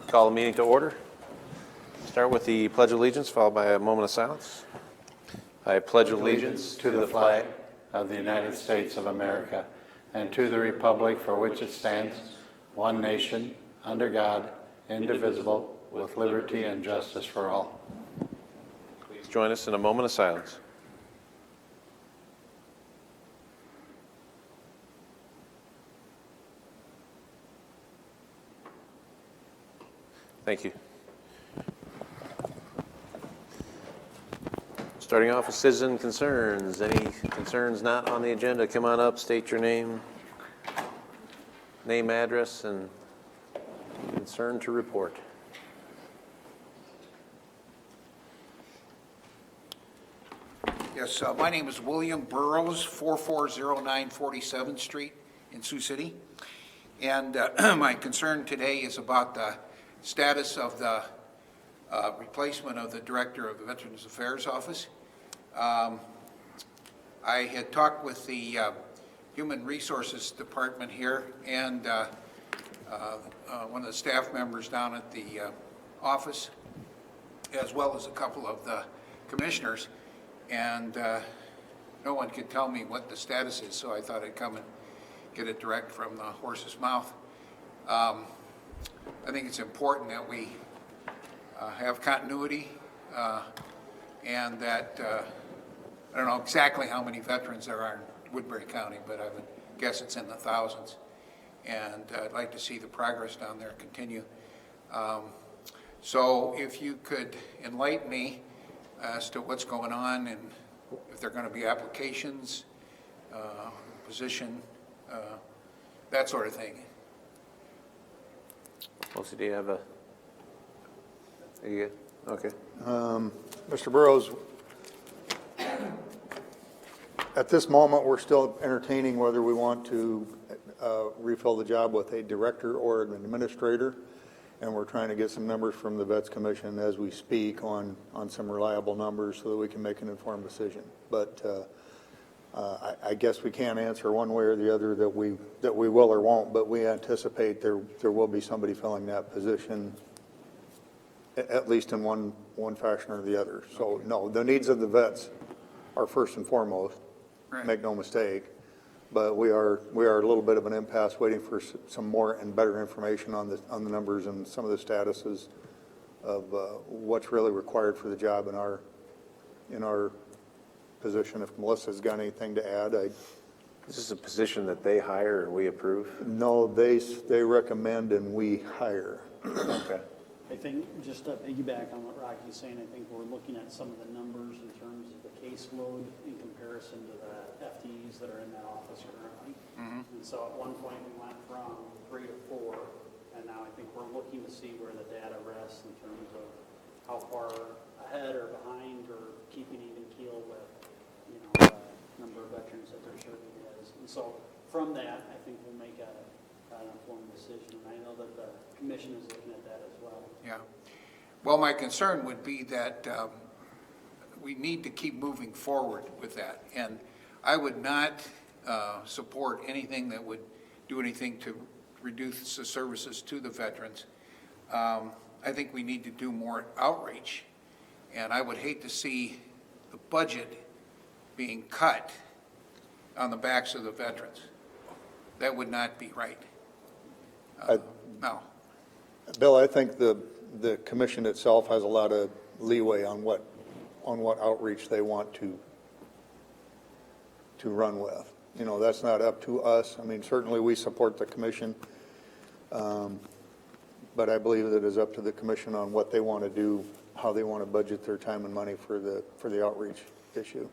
Call the meeting to order. Start with the Pledge of Allegiance, followed by a moment of silence. I pledge allegiance to the flag of the United States of America and to the republic for which it stands, one nation, under God, indivisible, with liberty and justice for all. Please join us in a moment of silence. Thank you. Starting off with citizen concerns. Any concerns not on the agenda, come on up, state your name, address, and concern to report. Yes, my name is William Burrows, 4409 47th Street in Sioux City. And my concern today is about the status of the replacement of the director of the Veterans Affairs Office. I had talked with the Human Resources Department here and one of the staff members down at the office, as well as a couple of the commissioners, and no one could tell me what the status is, so I thought I'd come and get it direct from the horse's mouth. I think it's important that we have continuity and that I don't know exactly how many veterans there are in Woodbury County, but I would guess it's in the thousands. And I'd like to see the progress down there continue. So if you could enlighten me as to what's going on and if there are going to be applications, position, that sort of thing. Mostly, do you have a? You good? Okay. Mr. Burrows, at this moment, we're still entertaining whether we want to refill the job with a director or an administrator, and we're trying to get some numbers from the Vets Commission as we speak on some reliable numbers so that we can make an informed decision. But I guess we can't answer one way or the other that we will or won't, but we anticipate there will be somebody filling that position, at least in one fashion or the other. So no, the needs of the vets are first and foremost. Right. Make no mistake. But we are a little bit of an impasse, waiting for some more and better information on the numbers and some of the statuses of what's really required for the job in our position. If Melissa's got anything to add, This is a position that they hire and we approve? No, they recommend and we hire. Okay. I think, just to piggyback on what Rocky's saying, I think we're looking at some of the numbers in terms of the caseload in comparison to the FTEs that are in that office currently. Mm-hmm. And so at one point we went from 3 to 4, and now I think we're looking to see where the data rests in terms of how far ahead or behind or keeping even keel with, the number of veterans that they're serving is. And so from that, I think we'll make an informed decision. And I know that the commission is looking at that as well. Yeah. Well, my concern would be that we need to keep moving forward with that. And I would not support anything that would do anything to reduce the services to the veterans. I think we need to do more outreach. And I would hate to see the budget being cut on the backs of the veterans. That would not be right. No. Bill, I think the commission itself has a lot of leeway on what outreach they want to run with. That's not up to us. I mean, certainly we support the commission, but I believe that it is up to the commission on what they want to do, how they want to budget their time and money for the outreach issue.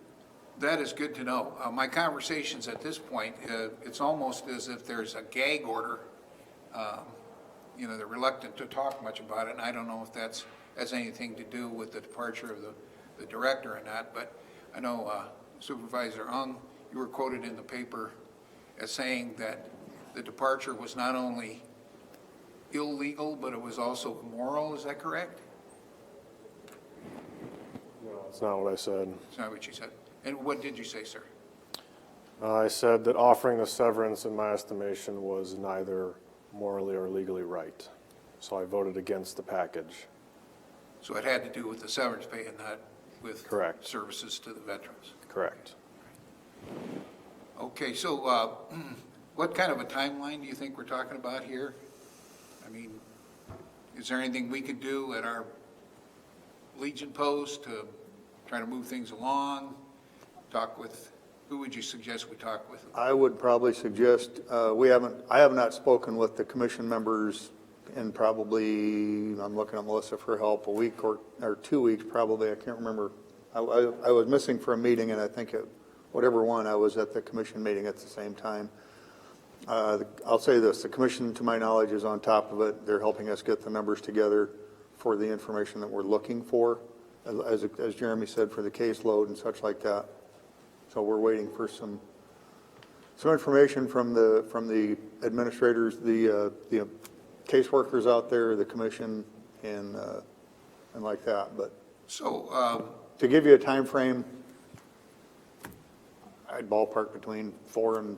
That is good to know. My conversations at this point, it's almost as if there's a gag order. They're reluctant to talk much about it, and I don't know if that's has anything to do with the departure of the the director or not, but I know Supervisor Ung, you were quoted in the paper as saying that the departure was not only illegal, but it was also immoral. Is that correct? No, that's not what I said. That's not what you said. And what did you say, sir? I said that offering the severance, in my estimation, was neither morally or legally right. So I voted against the package. So it had to do with the severance pay and not with Correct. services to the veterans. Correct. Okay, so what kind of a timeline do you think we're talking about here? I mean, is there anything we could do at our Legion post to try to move things along? Talk with, who would you suggest we talk with? I would probably suggest, I have not spoken with the commission members in probably, I'm looking at Melissa for help, a week or 2 weeks probably, I can't remember. I was missing for a meeting, and I think whatever one, I was at the commission meeting at the same time. I'll say this, the commission, to my knowledge, is on top of it. They're helping us get the numbers together for the information that we're looking for, as Jeremy said, for the caseload and such like that. So we're waiting for some information from the administrators, the caseworkers out there, the commission, and like that. But So, to give you a time frame, I'd ballpark between 4 and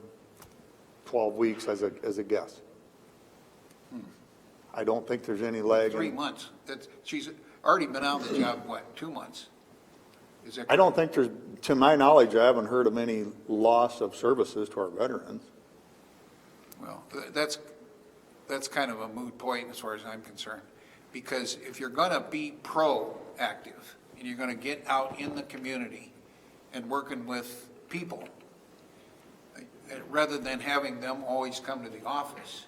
12 weeks as a guess. I don't think there's any lag. 3 months. She's already been out of the job, what, 2 months? Is that I don't think there's, to my knowledge, I haven't heard of any loss of services to our veterans. Well, that's kind of a moot point as far as I'm concerned. Because if you're going to be proactive and you're going to get out in the community and working with people, rather than having them always come to the office,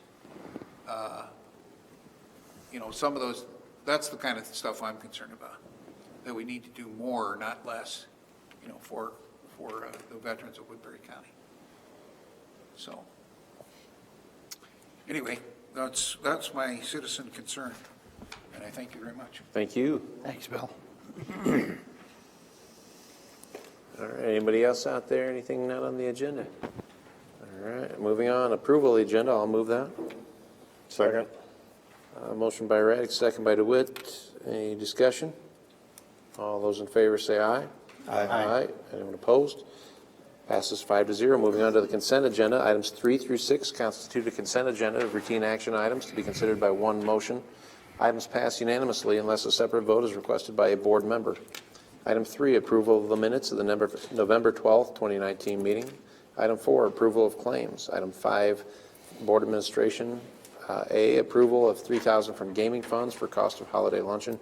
some of those, that's the kind of stuff I'm concerned about, that we need to do more, not less, for the veterans of Woodbury County. So, anyway, that's my citizen concern, and I thank you very much. Thank you. Thanks, Bill. All right, anybody else out there, anything not on the agenda? All right, moving on, approval of the agenda, I'll move that. Second. Motion by Raddick, second by DeWitt. Any discussion? All those in favor say aye. Aye. Anyone opposed? Passes 5-0. Moving on to the consent agenda. Items 3 through 6 constitute a consent agenda of routine action items to be considered by one motion. Items pass unanimously unless a separate vote is requested by a board member. Item 3, approval of the minutes of the November 12th, 2019 meeting. Item 4, approval of claims. Item 5, board administration. A, approval of $3,000 from gaming funds for cost of holiday luncheon.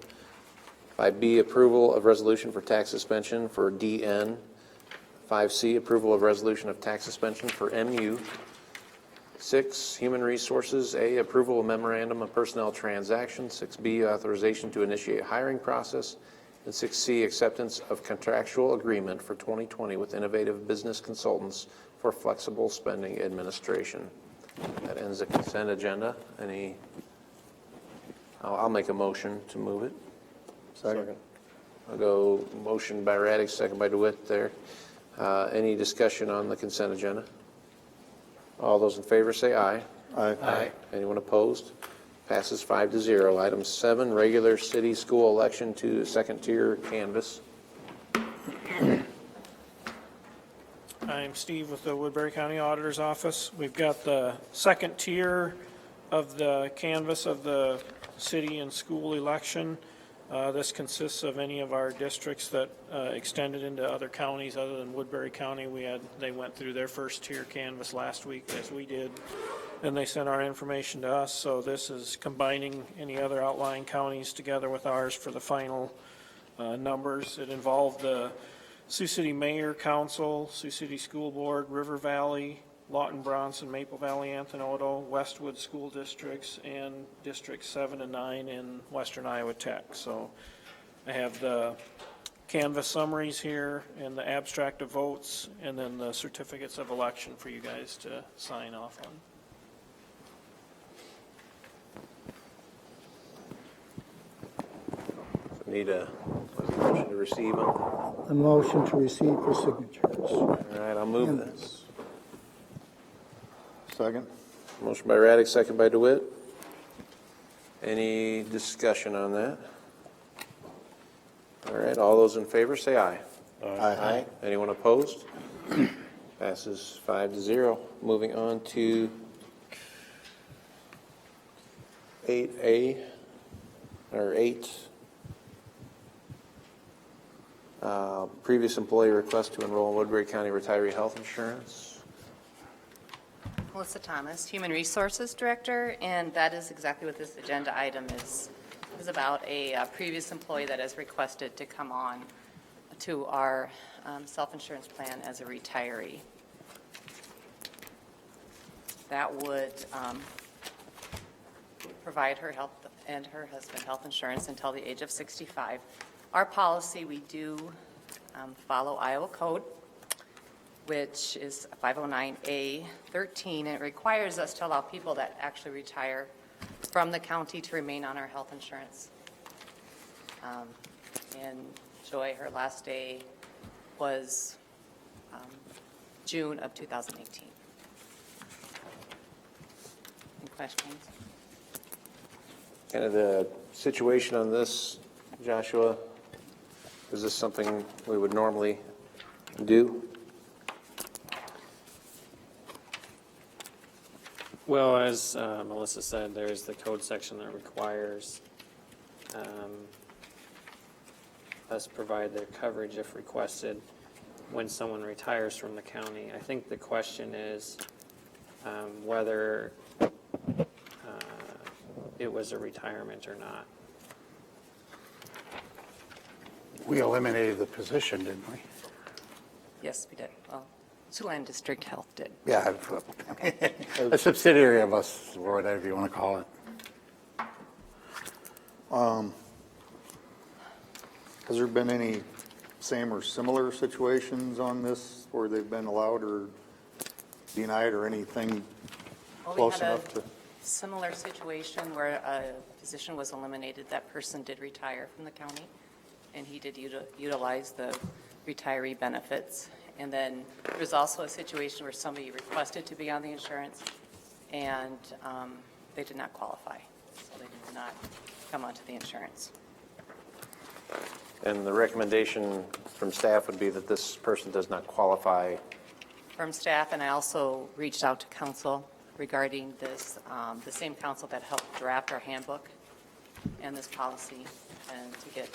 5B, approval of resolution for tax suspension for DN. 5C, approval of resolution of tax suspension for MU. 6, human resources. A, approval of memorandum of personnel transaction. 6B, authorization to initiate hiring process. And 6C, acceptance of contractual agreement for 2020 with Innovative Business Consultants for flexible spending administration. That ends the consent agenda. I'll make a motion to move it. Second. I'll go motion by Raddick, second by DeWitt there. Any discussion on the consent agenda? All those in favor say aye. Aye. Anyone opposed? Passes 5-0. Item 7, regular city school election to second tier canvass. I'm Steve with the Woodbury County Auditor's Office. We've got the second tier of the canvass of the city and school election. This consists of any of our districts that extended into other counties other than Woodbury County. They went through their first tier canvass last week, as we did, and they sent our information to us. So this is combining any other outlying counties together with ours for the final numbers. It involved the Sioux City Mayor Council, Sioux City School Board, River Valley, Lawton, Bronson, Maple Valley, Anthony-Odo, Westwood School Districts, and Districts 7 and 9 in Western Iowa Tech. So I have the canvas summaries here and the abstract of votes, and then the certificates of election for you guys to sign off on. Need a Motion to receive them. All A motion to receive for signatures. right, I'll move this. Second? Motion by Raddick, second by DeWitt. Any discussion on that? All right, all those in favor say aye. Aye. Anyone opposed? Passes 5-0. Moving on to 8A, or 8. Previous employee request to enroll in Woodbury County retiree health insurance. Melissa Thomas, Human Resources Director, and that is exactly what this agenda item is about, a previous employee that has requested to come on to our self-insurance plan as a retiree. That would provide her health and her husband health insurance until the age of 65. Our policy, we do follow Iowa code, which is 509A13, and it requires us to allow people that actually retire from the county to remain on our health insurance. And Joy, her last day was June of 2018. Any questions? Kind of the situation on this, Joshua, is this something we would normally do? Well, as Melissa said, there's the code section that requires us provide their coverage if requested when someone retires from the county. I think the question is whether it was a retirement or not. We eliminated the position, didn't we? Yes, we did. Well, Siouxland District Health did. Yeah, a subsidiary of us, or whatever you want to call it. Has there been any same or similar situations on this where they've been allowed or denied or anything Well, close we had enough to? a similar situation where a position was eliminated. That person did retire from the county, and he did utilize the retiree benefits. And then there was also a situation where somebody requested to be on the insurance, and they did not qualify, so they did not come onto the insurance. And the recommendation from staff would be that this person does not qualify. From staff, and I also reached out to council regarding this, the same council that helped draft our handbook and this policy, and to get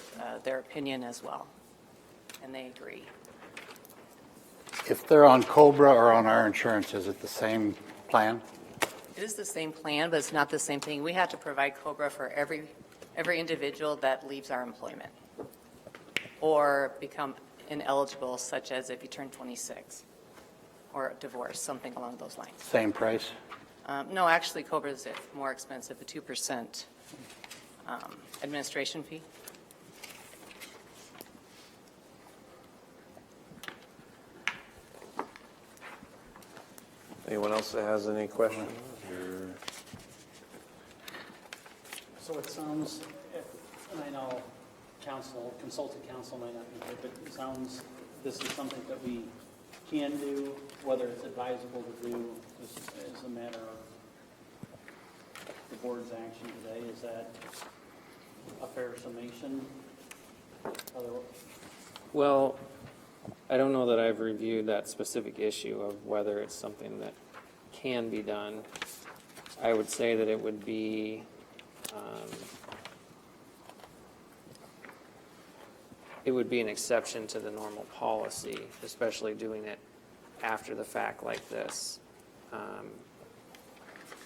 their opinion as well, and they agree. If they're on COBRA or on our insurance, is it the same plan? It is the same plan, but it's not the same thing. We have to provide COBRA for every individual that leaves our employment or become ineligible, such as if you turn 26 or divorce, something along those lines. Same price? No, actually, COBRA is more expensive, a 2% administration fee. Anyone else that has any questions? Or- So it sounds, and I know consultant counsel might not be here, but it sounds this is something that we can do, whether it's advisable to do, is a matter of the board's action today. Is that a fair summation? Well, I don't know that I've reviewed that specific issue of whether it's something that can be done. I would say that it would be an exception to the normal policy, especially doing it after the fact like this,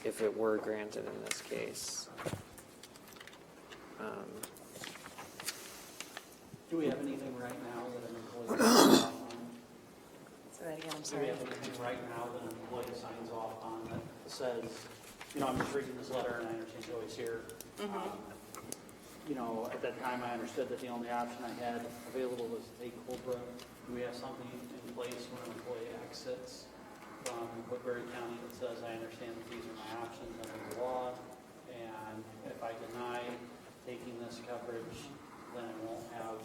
if it were granted in this case. Do we have anything right now that an employee signs off on? Say that again, I'm Do we sorry. have anything right now that an employee signs off on that says, I'm just reading this letter and I understand Joey's here. At that time I understood that the only option I had available was to take COBRA. Do we have something in place when an employee exits from Woodbury County that says, I understand that these are my options under the law, and if I deny taking this coverage, then I won't have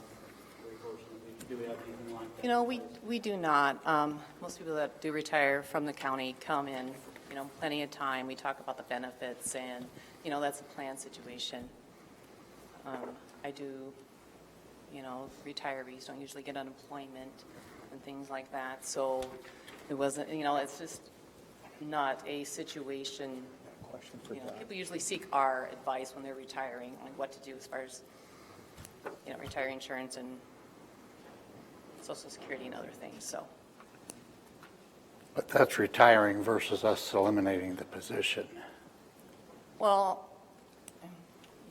statutory portion of it? Do we have anything like that? You know, we do not. Most people that do retire from the county come in, you know, plenty of time. We talk about the benefits and, you know, that's a planned situation. I do, you know, retirees don't usually get unemployment and things like that. So it wasn't, you know, it's just not a situation. You know, people usually seek our advice when they're retiring, like what to do as far as, you know, retiree insurance and Social Security and other things, so. But that's retiring versus us eliminating the position. Well,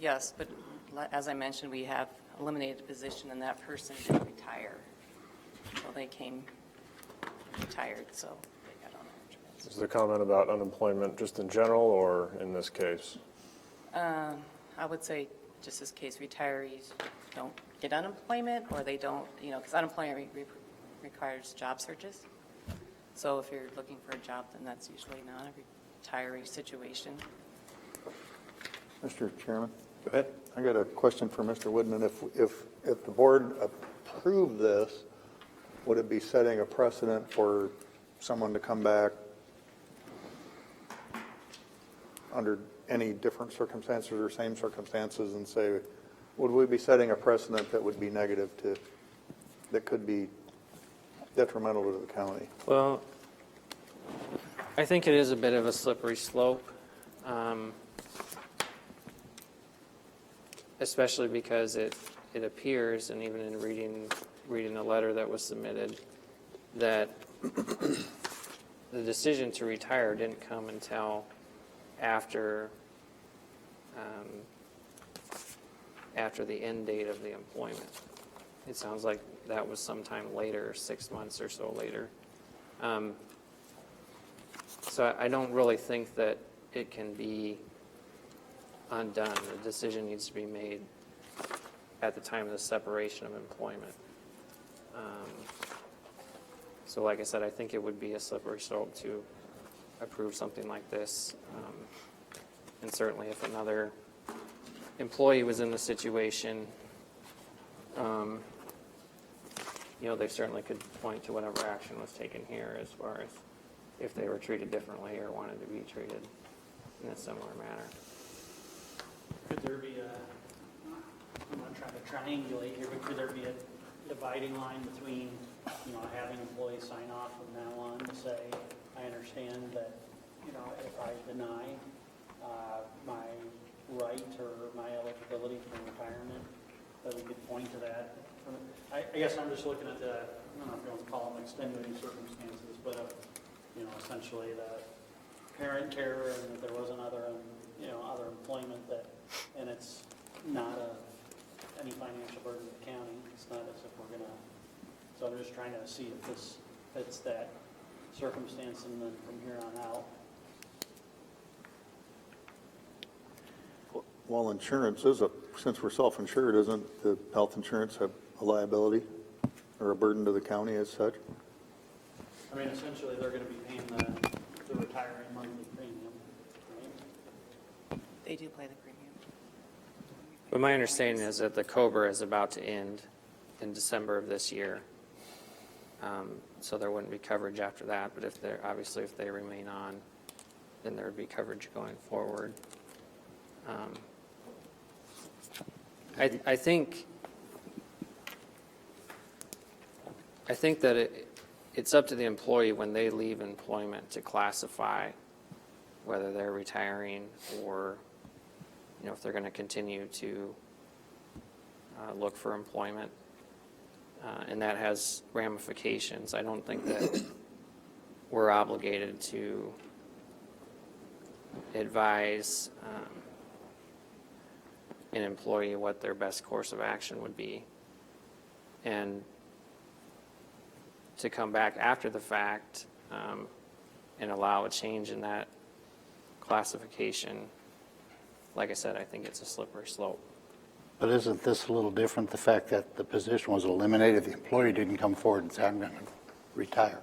yes, but as I mentioned, we have eliminated a position and that person did retire. So they came retired, so they got on their insurance. Is the comment about unemployment just in general or in this case? I would say just this case, retirees don't get unemployment or they don't, you know, because unemployment requires job searches. So if you're looking for a job, then that's usually not a retiree situation. Mr. Chairman? Go ahead. I got a question for Mr. Woodman. If the board approved this, would it be setting a precedent for someone to come back under any different circumstances or same circumstances and say, would we be setting a precedent that would be negative to, that could be detrimental to the county? Well, I think it is a bit of a slippery slope, especially because it appears, and even in reading the letter that was submitted, that the decision to retire didn't come until after the end date of the employment. It sounds like that was sometime later, 6 months or so later. So I don't really think that it can be undone. The decision needs to be made at the time of the separation of employment. So like I said, I think it would be a slippery slope to approve something like this. And certainly if another employee was in the situation, you know, they certainly could point to whatever action was taken here as far as if they were treated differently or wanted to be treated in a similar manner. Could there be I'm not trying to triangulate here, but could there be a dividing line between, you know, having employees sign off from now on to say, I understand that, you know, if I deny my right or my eligibility for retirement, that we could point to that. I guess I'm just looking at the, I don't know if you want to call them extenuating circumstances, but, you know, essentially the parent care and that there was another, you know, other employment that, and it's not any financial burden to the county. It's not as if we're going to, so I'm just trying to see if this fits that circumstance and then from here on out. Well, insurance is since we're self-insured, isn't the health insurance a liability or a burden to the county as such? I mean, essentially, they're going to be paying the retiree monthly premium, right? They do pay the premium. But my understanding is that the COBRA is about to end in December of this year. So there wouldn't be coverage after that, but if they remain on, then there would be coverage going forward. I think that it's up to the employee when they leave employment to classify whether they're retiring or, you know, if they're going to continue to look for employment. And that has ramifications. I don't think that we're obligated to advise an employee what their best course of action would be. And to come back after the fact and allow a change in that classification, like I said, I think it's a slippery slope. But isn't this a little different, the fact that the position was eliminated, the employee didn't come forward and say, I'm going to retire?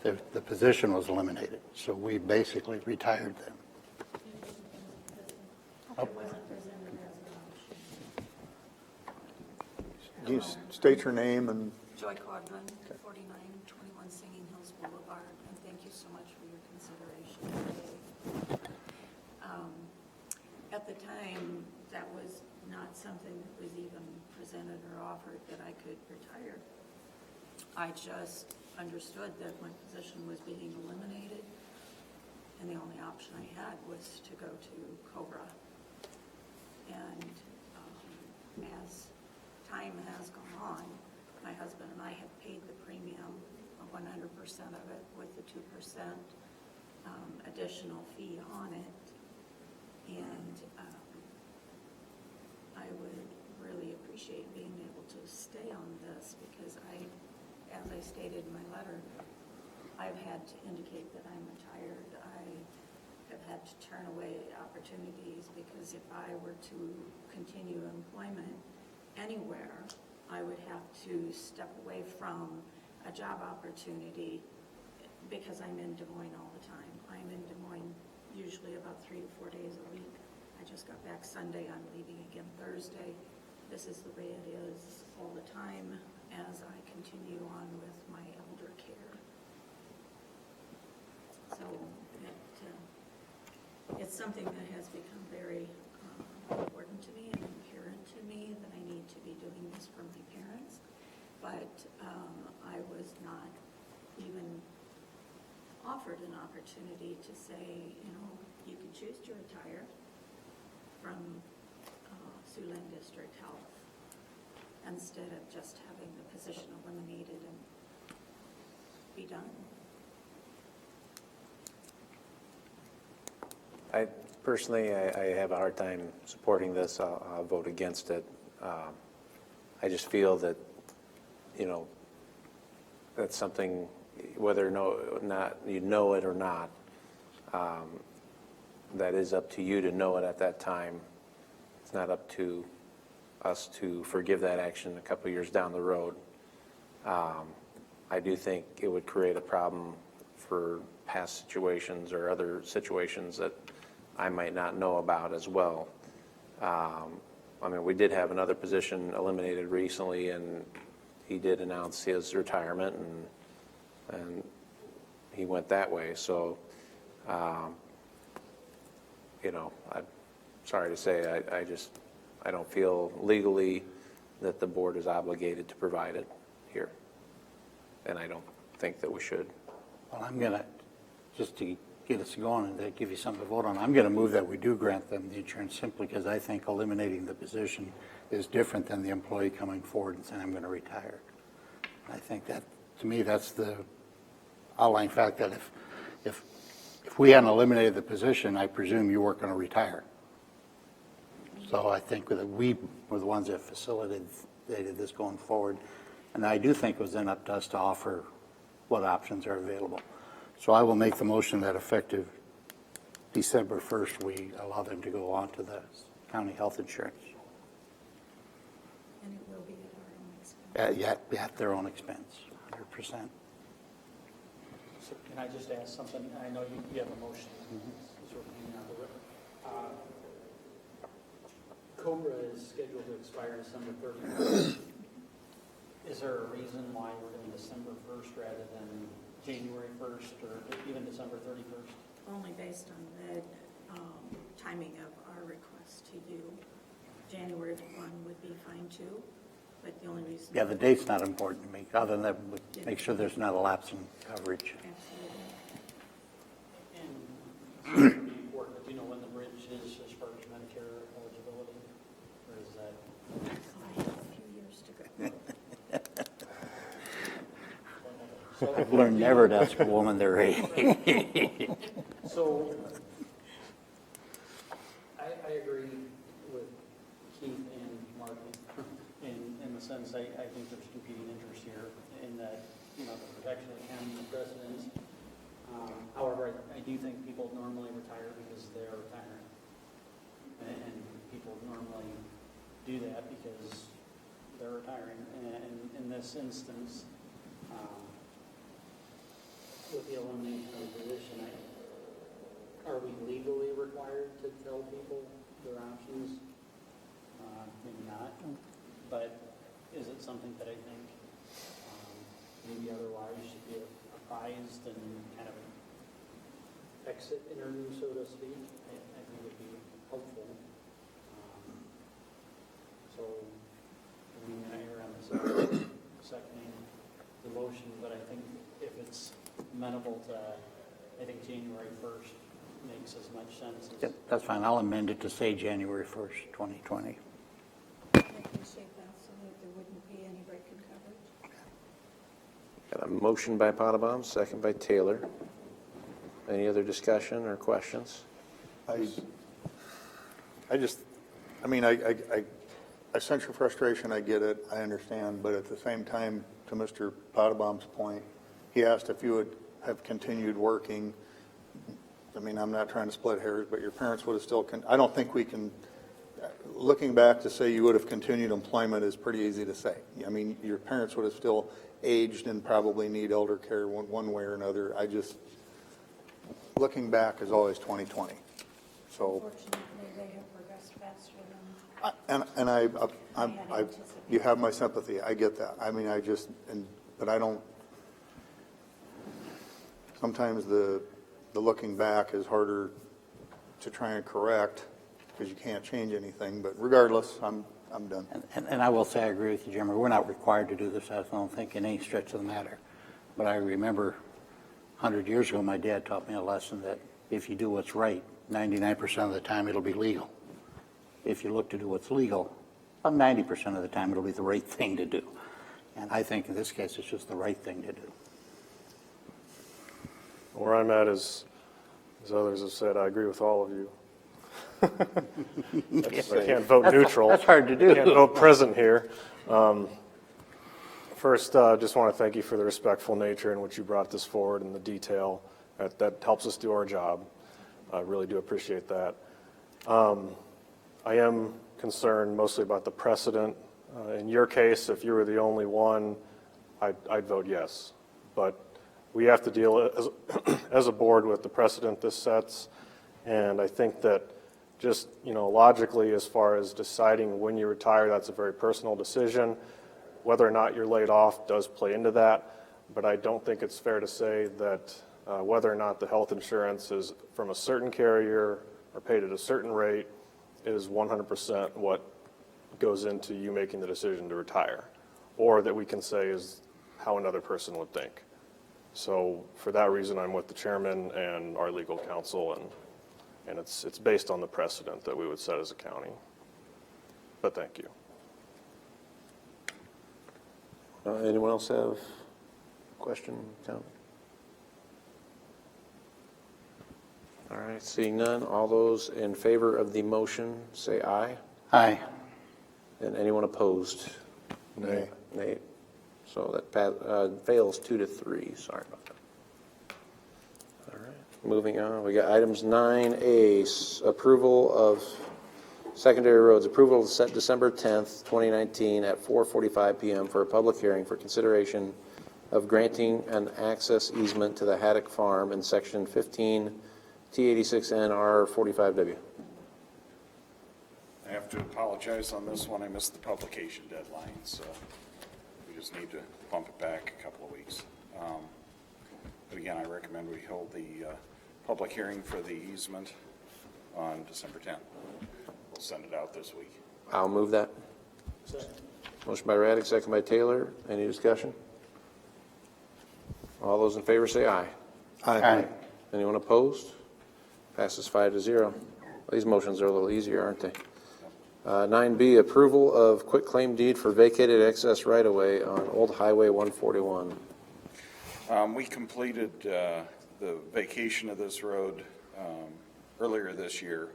The position was eliminated, so we basically retired them. you state your name and Joy Quadron, 4921 Singing Hills Boulevard, and thank you so much for your consideration today. At the time, that was not something that was even presented or offered that I could retire. I just understood that my position was being eliminated, and the only option I had was to go to Cobra. And as time has gone on, my husband and I have paid the premium of 100% of it with the 2% additional fee on it. And I would really appreciate being able to stay on this because as I stated in my letter, I've had to indicate that I'm retired. I have had to turn away opportunities because if I were to continue employment anywhere, I would have to step away from a job opportunity because I'm in Des Moines all the time. I'm in Des Moines usually about 3 to 4 days a week. I just got back Sunday. I'm leaving again Thursday. This is the way it is all the time as I continue on with my elder care. So it's something that has become very important to me and apparent to me that I need to be doing this for my parents. But I was not even offered an opportunity to say, you can choose to retire from Siouxland District Health instead of just having the position eliminated and be done. I have a hard time supporting this. I'll vote against it. I just feel that, that's something, whether or not you know it or not, that is up to you to know it at that time. It's not up to us to forgive that action a couple of years down the road. I do think it would create a problem for past situations or other situations that I might not know about as well. We did have another position eliminated recently, and he did announce his retirement, and he went that way. So, I'm sorry to say, I don't feel legally that the board is obligated to provide it here, and I don't think that we should. Well, I'm going to, just to get us going and to give you something to vote on, I'm going to move that we do grant them the insurance simply because I think eliminating the position is different than the employee coming forward and saying, I'm going to retire. I think that, to me, that's the outlying fact that if we hadn't eliminated the position, I presume you weren't going to retire. So I think that we were the ones that facilitated this going forward. And I do think it was then up to us to offer what options are available. So I will make the motion that effective December 1st, we allow them to go on to the county health insurance. And it will be at our own expense. At their own expense, 100%. So can I just ask something? I know you have a motion sort of hanging out the river. Cobra is scheduled to expire December 31st. Is there a reason why we're doing December 1st rather than January 1st or even December 31st? Only based on the timing of our request to you. January 1 would be fine too, but the only reason... Yeah, the date's not important to me, other than that, make sure there's not a lapse in coverage. Absolutely. And it's pretty important, do you know when the bridge is as far as Medicare eligibility? Or is that... I have a few years to go. I've learned never to ask a woman their age. So, I agree with Keith and Mark in the sense I think there's competing interests here in that, the protection of the county residents. However, I do think people normally retire because they're retiring. And people normally do that because they're retiring. And in this instance, with the elimination of the position, are we legally required to tell people their options? Maybe not. But is it something that I think maybe otherwise should be apprised and kind of an exit interview, so to speak, I think would be helpful. So we may err on the seconding the motion, but I think if it's amenable to, I think January 1st makes as much sense as. Yep, that's fine. I'll amend it to say January 1st, 2020. I appreciate that, so that there wouldn't be any break in coverage. Got a motion by Potabom, second by Taylor. Any other discussion or questions? I sense your frustration, I get it, I understand, but at the same time, to Mr. Potabom's point, he asked if you would have continued working. I mean, I'm not trying to split hairs, but your parents would have still, I don't think we can, looking back to say you would have continued employment is pretty easy to say. I mean, your parents would have still aged and probably need elder care one way or another. Looking back is always 2020. So. Unfortunately, they have progressed faster than And you have my sympathy. I get that. I mean, but I don't, sometimes the looking back is harder to try and correct because you can't change anything. But regardless, I'm done. And I will say I agree with you, Jim. We're not required to do this, I don't think, in any stretch of the matter. But I remember 100 years ago, my dad taught me a lesson that if you do what's right, 99% of the time it'll be legal. If you look to do what's legal, about 90% of the time it'll be the right thing to do. And I think in this case, it's just the right thing to do. Where I'm at is, as others have said, I agree with all of you. I can't vote neutral. That's hard to do. I can't vote present here. First, just want to thank you for the respectful nature in which you brought this forward and the detail. That helps us do our job. I really do appreciate that. I am concerned mostly about the precedent. In your case, if you were the only one, I'd vote yes. But we have to deal as a board with the precedent this sets. And I think that just, logically, as far as deciding when you retire, that's a very personal decision. Whether or not you're laid off does play into that. But I don't think it's fair to say that whether or not the health insurance is from a certain carrier or paid at a certain rate is 100% what goes into you making the decision to retire, or that we can say is how another person would think. So for that reason, I'm with the chairman and our legal counsel, and it's based on the precedent that we would set as a county. But thank you. Anyone else have a question, comment? All right, seeing none, all those in favor of the motion say aye. Aye. And anyone opposed? Nay. Nay. So that fails 2-3. Sorry about that. All right, moving on. We got items 9A, approval of secondary roads. Approval to set December 10th, 2019 at 4:45 p.m. for a public hearing for consideration of granting an access easement to the Haddock Farm in Section 15 T86N R45W. I have to apologize on this one. I missed the publication deadline, so we just need to bump it back a couple of weeks. But again, I recommend we hold the public hearing for the easement on December 10th. We'll send it out this week. I'll move that. Motion by Raddick, second by Taylor. Any discussion? All those in favor say aye. Aye. Anyone opposed? Passes 5-0. These motions are a little easier, aren't they? 9B, approval of quitclaim deed for vacated excess right-of-way on Old Highway 141. We completed the vacation of this road earlier this year.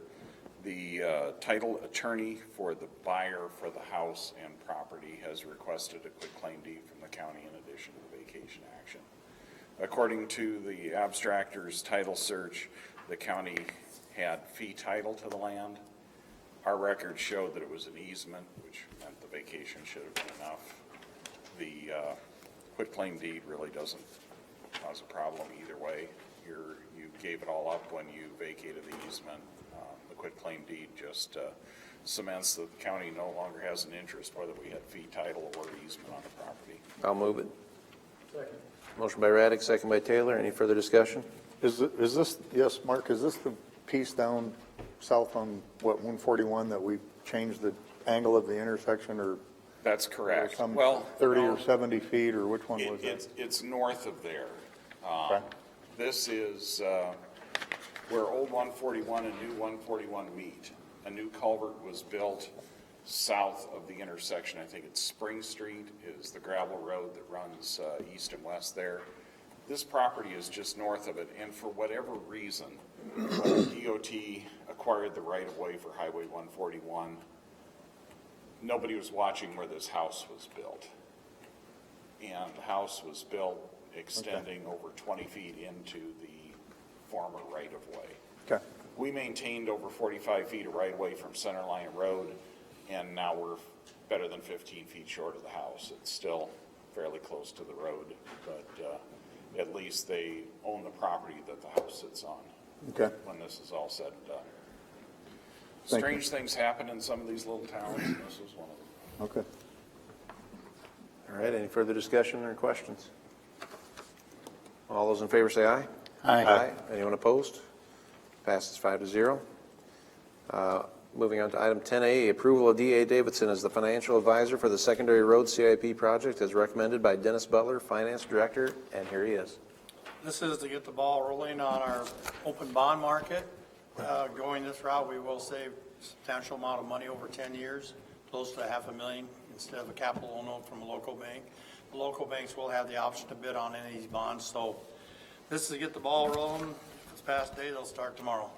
The title attorney for the buyer for the house and property has requested a quitclaim deed from the county in addition to the vacation action. According to the abstractor's title search, the county had fee title to the land. Our records showed that it was an easement, which meant the vacation should have been enough. The quitclaim deed really doesn't cause a problem either way. You gave it all up when you vacated the easement. The quitclaim deed just cements that the county no longer has an interest, whether we had fee title or easement on the property. I'll move it. Second. Motion by Raddick, second by Taylor. Any further discussion? Is this, yes, Mark, is this the piece down south on, 141 that we changed the angle of the intersection or That's correct. some Well, 30 no, or 70 feet, or which one was it's north of there. Okay. This is where old 141 and new 141 meet. A new culvert was built south of the intersection. I think it's Spring Street is the gravel road that runs east and west there. This property is just north of it, and for whatever reason, DOT acquired the right-of-way for Highway 141. Nobody was watching where this house was built. And the house was built extending over 20 feet into the former right-of-way. Okay. We maintained over 45 feet of right-of-way from Centerline Road, and now we're better than 15 feet short of the house. It's still fairly close to the road, but at least they own the property that the house sits on. Okay. When this is all said and done. Thank you. Strange things happen in some of these little towns, and this was one of them. Okay. All right, any further discussion or questions? All those in favor say aye. Aye. Anyone opposed? Passes 5-0. Moving on to item 10A, approval of D.A. Davidson as the financial advisor for the secondary road CIP project as recommended by Dennis Butler, Finance Director, and here he is. This is to get the ball rolling on our open bond market. Going this route, we will save a substantial amount of money over 10 years, close to $500,000 instead of a capital loan note from a local bank. The local banks will have the option to bid on any of these bonds, so this is to get the ball rolling. If it's past day, they'll start tomorrow.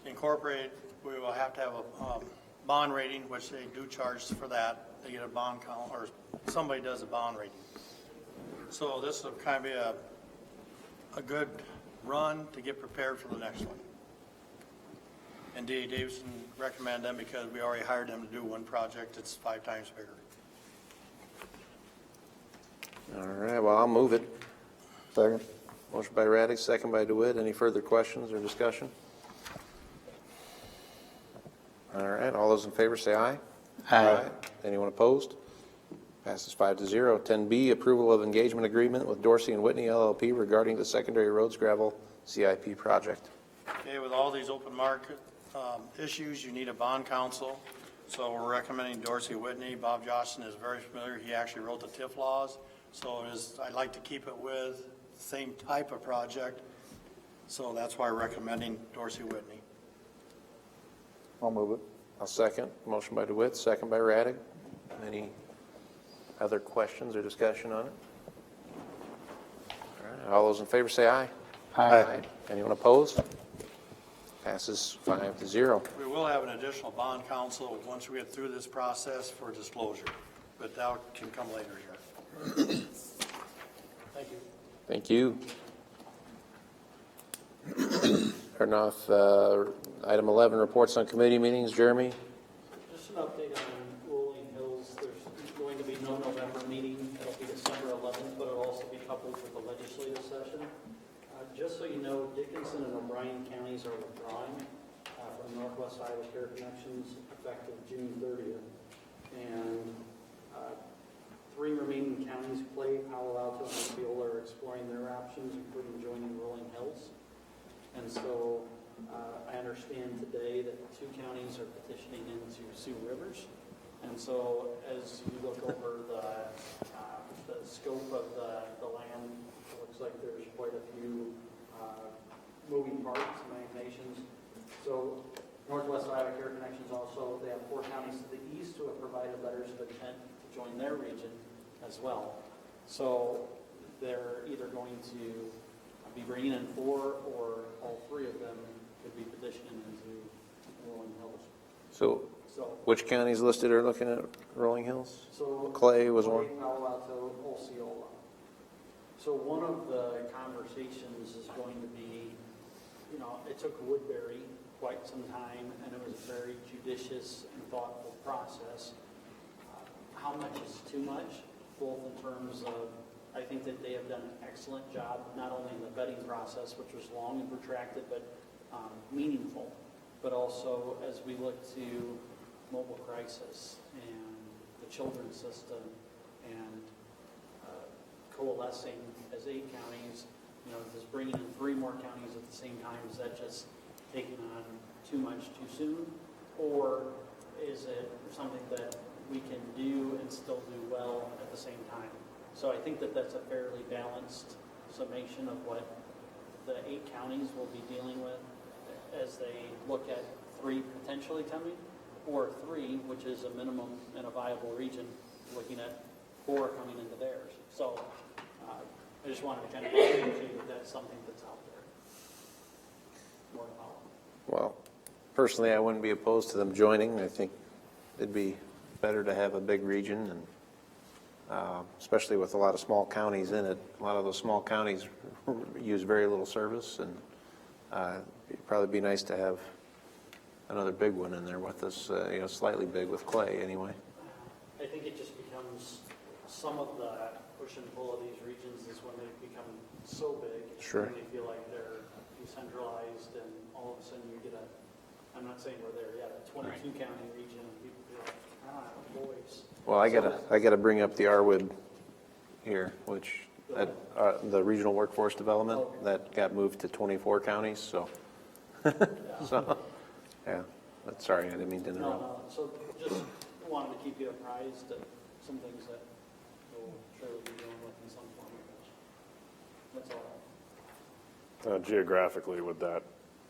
Incorporated, we will have to have a bond rating, which they do charge for that. They get a bond count, or somebody does a bond rating. So this will kind of be a good run to get prepared for the next one. And D.A. Davidson recommend them because we already hired them to do one project. It's 5 times bigger. All right, well, I'll move it. Second. Motion by Raddick, second by DeWitt. Any further questions or discussion? All right, all those in favor say aye. Aye. Anyone opposed? Passes 5-0. 10B, approval of engagement agreement with Dorsey and Whitney LLP regarding the secondary roads gravel CIP project. Okay, with all these open market issues, you need a bond counsel. So we're recommending Dorsey Whitney. Bob Johnson is very familiar. He actually wrote the TIF laws. So I'd like to keep it with the same type of project. So that's why we're recommending Dorsey Whitney. I'll move it. I'll second. Motion by DeWitt, second by Raddick. Any other questions or discussion on it? All right, all those in favor say aye. Aye. Anyone opposed? Passes 5-0. We will have an additional bond counsel once we get through this process for disclosure, but that can come later here. Thank you. Thank you. Turn off item 11, reports on committee meetings. Jeremy? Just an update on Rolling Hills. There's going to be no November meeting. It'll be December 11th, but it'll also be coupled with the legislative session. Just so you know, Dickinson and O'Brien counties are withdrawing from Northwest Iowa Care Connections effective June 30th. And 3 remaining counties, Clay, Palo Alto, and Osceola, are exploring their options, including joining Rolling Hills. And so I understand today that 2 counties are petitioning into Sioux Rivers. And so as you look over the scope of the land, it looks like there's quite a few moving parts, nations. So Northwest Iowa Care Connections also, they have 4 counties to the east who have provided letters of intent to join their region as well. So they're either going to be bringing in 4 or all 3 of them could be petitioning into Rolling Hills. So which counties listed are looking at Rolling Hills? So Clay was one. Palo Alto, Osceola. So one of the conversations is going to be, it took Woodbury quite some time, and it was a very judicious and thoughtful process. How much is too much, both in terms of, I think that they have done an excellent job, not only in the vetting process, which was long and protracted, but meaningful, but also as we look to global crisis and the children's system and coalescing as 8 counties, you know, just bringing in 3 more counties at the same time, is that just taking on too much too soon? Or is it something that we can do and still do well at the same time? So I think that that's a fairly balanced summation of what the 8 counties will be dealing with as they look at 3 potentially coming, or 3, which is a minimum and a viable region, looking at 4 coming into theirs. So I just wanted to kind of say that that's something that's out there. More to follow. Well, personally, I wouldn't be opposed to them joining. I think it'd be better to have a big region, and especially with a lot of small counties in it. A lot of those small counties use very little service, and it'd probably be nice to have another big one in there with us, you know, slightly big with Clay anyway. I think it just becomes some of the push and pull of these regions is when they become so big. Sure. And they feel like they're decentralized, and all of a sudden you get I'm not saying we're there yet, a 22 county region, and people feel like, boys. Well, I gotta bring up the Arwood here, which the regional workforce development that got moved to 24 counties. So, so yeah. But sorry, I didn't mean to interrupt. No, so just wanted to keep you apprised of some things that we'll surely be dealing with in some form or fashion. That's all. Geographically, would that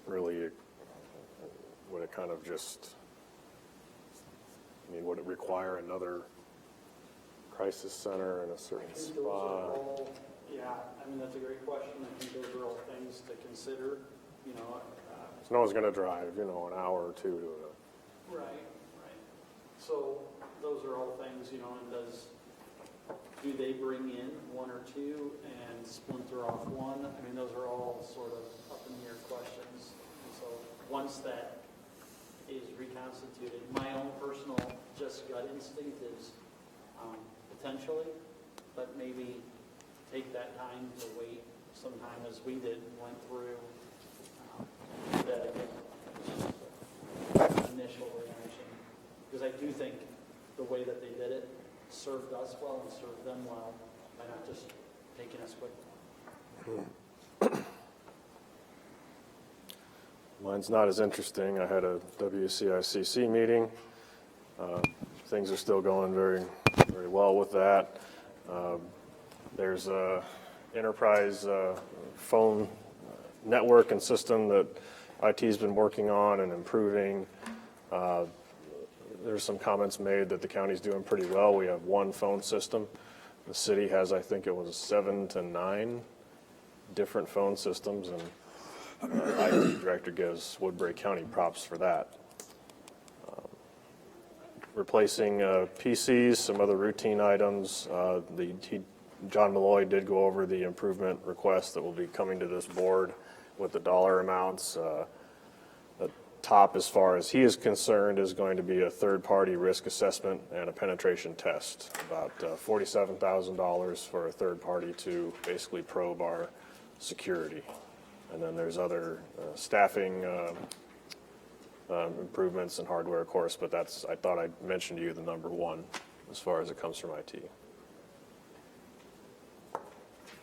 really, would it kind of just, I mean, would it require another crisis center in a certain spot? Yeah, I mean, that's a great question. I think those are all things to consider, you know. So no one's going to drive, you know, an hour or 2 to a... Right. So those are all things, you know, and do they bring in 1 or 2 and splinter off 1? I mean, those are all sort of up in the air questions. And so once that is reconstituted, my own personal just gut instinct is potentially, but maybe take that time to wait some time as we did, went through that initial reaction. Because I do think the way that they did it served us well and served them well by not just taking us quickly. Mine's not as interesting. I had a WCICC meeting. Things are still going very, very well with that. There's a enterprise phone network and system that IT's been working on and improving. There's some comments made that the county's doing pretty well. We have 1 phone system. The city has, I think it was 7 to 9 different phone systems, and IT director gives Woodbury County props for that. Replacing PCs, some other routine items. John Malloy did go over the improvement requests that will be coming to this board with the dollar amounts. The top, as far as he is concerned, is going to be a third-party risk assessment and a penetration test, about $47,000 for a third party to basically probe our security. And then there's other staffing improvements and hardware, of course, but that's, I thought I'd mention to you the number 1 as far as it comes from IT.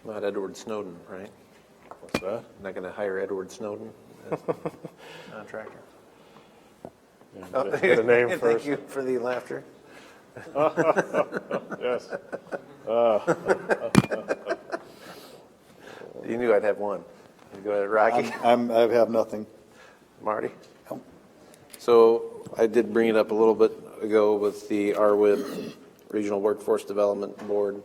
Not Edward Snowden, right? What's that? Not going to hire Edward Snowden as contractor. Get a name Thank first. you for the laughter. Yes. You knew I'd have one. Go ahead, Rocky. I have nothing. Marty? So I did bring it up a little bit ago with the RWIB, Regional Workforce Development Board,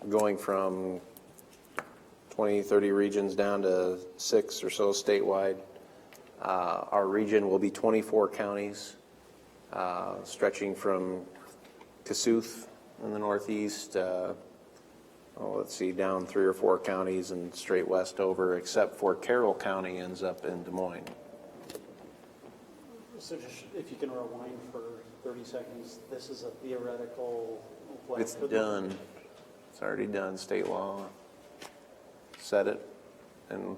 going from 20, 30 regions down to 6 or so statewide. Our region will be 24 counties, stretching from Kossuth in the northeast, let's see, down 3 or 4 counties and straight west over, except for Carroll County ends up in Des Moines. So just, if you can rewind for 30 seconds, this is a theoretical. It's done. It's already done. State law said it. And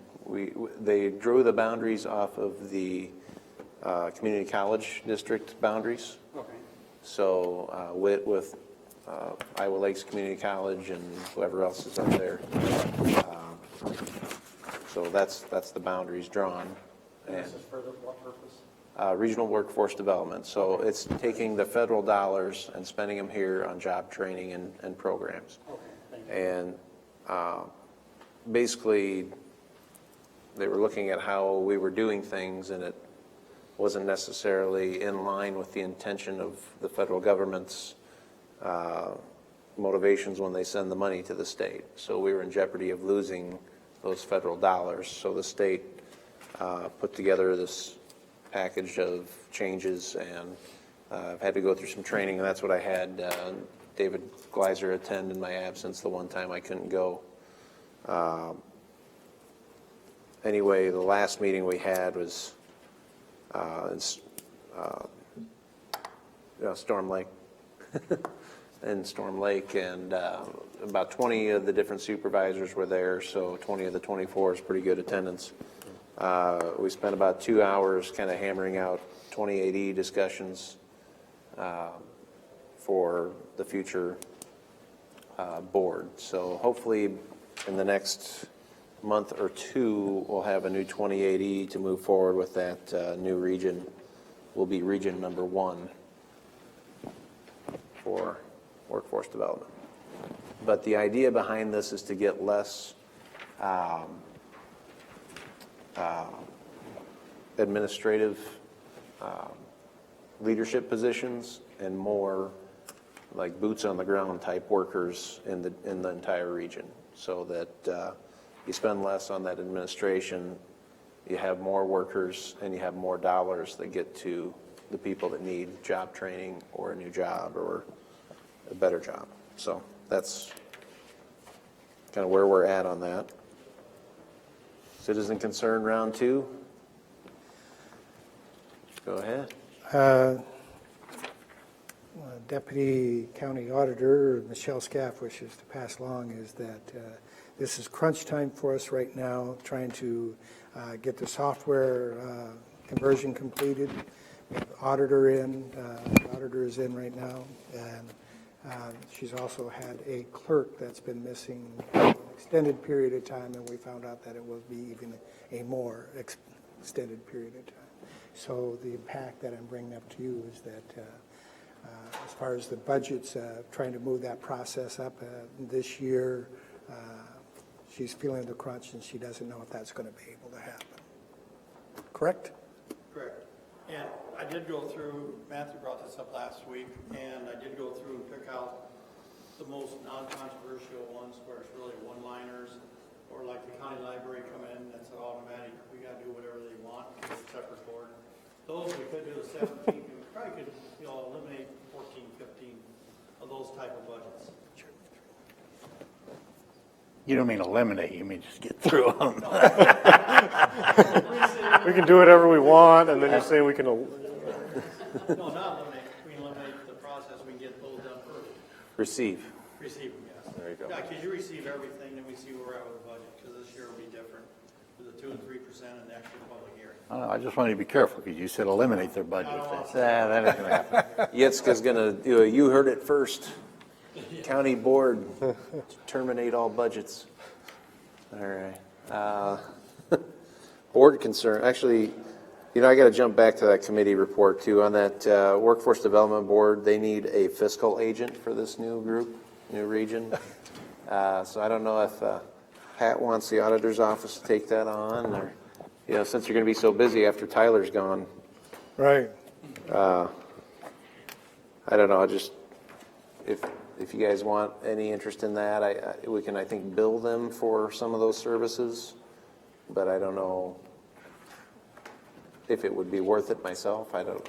they drew the boundaries off of the community college district boundaries. Okay. So WIT with Iowa Lakes Community College and whoever else is up there. So that's the boundaries drawn. And this is for what purpose? Regional workforce development. So it's taking the federal dollars and spending them here on job training and programs. Okay, thank you. And basically, they were looking at how we were doing things, and it wasn't necessarily in line with the intention of the federal government's motivations when they send the money to the state. So we were in jeopardy of losing those federal dollars. So the state put together this package of changes, and I've had to go through some training, and that's what I had David Gleiser attend in my absence the one time I couldn't go. Anyway, the last meeting we had was Storm Lake. In Storm Lake, and about 20 of the different supervisors were there, so 20 of the 24 is pretty good attendance. We spent about 2 hours kind of hammering out 2080 discussions for the future board. So hopefully in the next month or two, we'll have a new 2080 to move forward with that new region. Will be region number 1 for workforce development. But the idea behind this is to get less administrative leadership positions and more like boots on the ground type workers in the entire region, so that you spend less on that administration, you have more workers, and you have more dollars that get to the people that need job training or a new job or a better job. So that's kind of where we're at on that. Citizen concern round 2. Go ahead. Deputy County Auditor Michelle Scaff wishes to pass along is that this is crunch time for us right now, trying to get the software conversion completed. We have the auditor in, the auditor is in right now, and she's also had a clerk that's been missing an extended period of time, and we found out that it will be even a more extended period of time. So the impact that I'm bringing up to you is that as far as the budgets, trying to move that process up this year, she's feeling the crunch, and she doesn't know if that's going to be able to happen. Correct? Correct. And I did go through, Matthew brought this up last week, and I did go through and pick out the most non-controversial ones where it's really one-liners, or like the county library come in, that's an automatic, we got to do whatever they want, it's a separate board. Those we could do the 17th, and we probably could, eliminate 14, 15 of those type of budgets. You don't mean eliminate, you mean just get through them. We can do whatever we want, and then you're saying we can. No, not eliminate, we eliminate the process, we can get those done first. Receive. Receive them, yes. There you go. Yeah, because you receive everything, then we see where we're at with the budget, because this year will be different with the 2 and 3% and the actual public hearing. I don't know, I just want you to be careful, because you said eliminate their budget. That ain't gonna happen. Yitzka's going to, you heard it first. County board, terminate all budgets. All right. Board concern, actually, I got to jump back to that committee report too. On that workforce development board, they need a fiscal agent for this new group, new region. So I don't know if Pat wants the auditor's office to take that on, or, since you're going to be so busy after Tyler's gone. Right. I don't know, if you guys want any interest in that, we can, I think, bill them for some of those services, but I don't know if it would be worth it myself. I don't,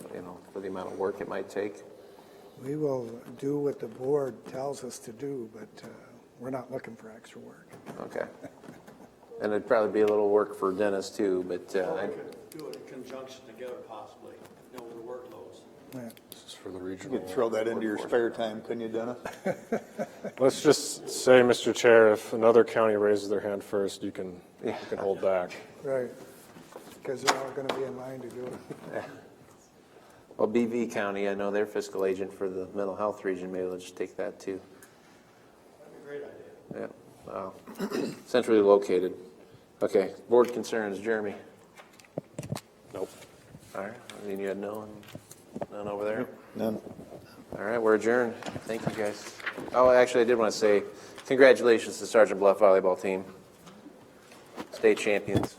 for the amount of work it might take. We will do what the board tells us to do, but we're not looking for extra work. Okay. And it'd probably be a little work for Dennis too, but. We could do it in conjunction together possibly, with the workloads. Yeah. This is for the regional. You could throw that into your spare time, couldn't you, Dennis? Let's just say, Mr. Chair, if another county raises their hand first, you can hold back. Right. Because they're all going to be in line to do it. Well, BV County, I know their fiscal agent for the mental health region, maybe they'll just take that too. That'd be a great idea. Yeah, wow. Centrally located. Okay, board concerns, Jeremy? Nope. All right, and you had none over there? None. All right, we're adjourned. Thank you, guys. Oh, actually, I did want to say congratulations to Sergeant Bluff volleyball team. State champions.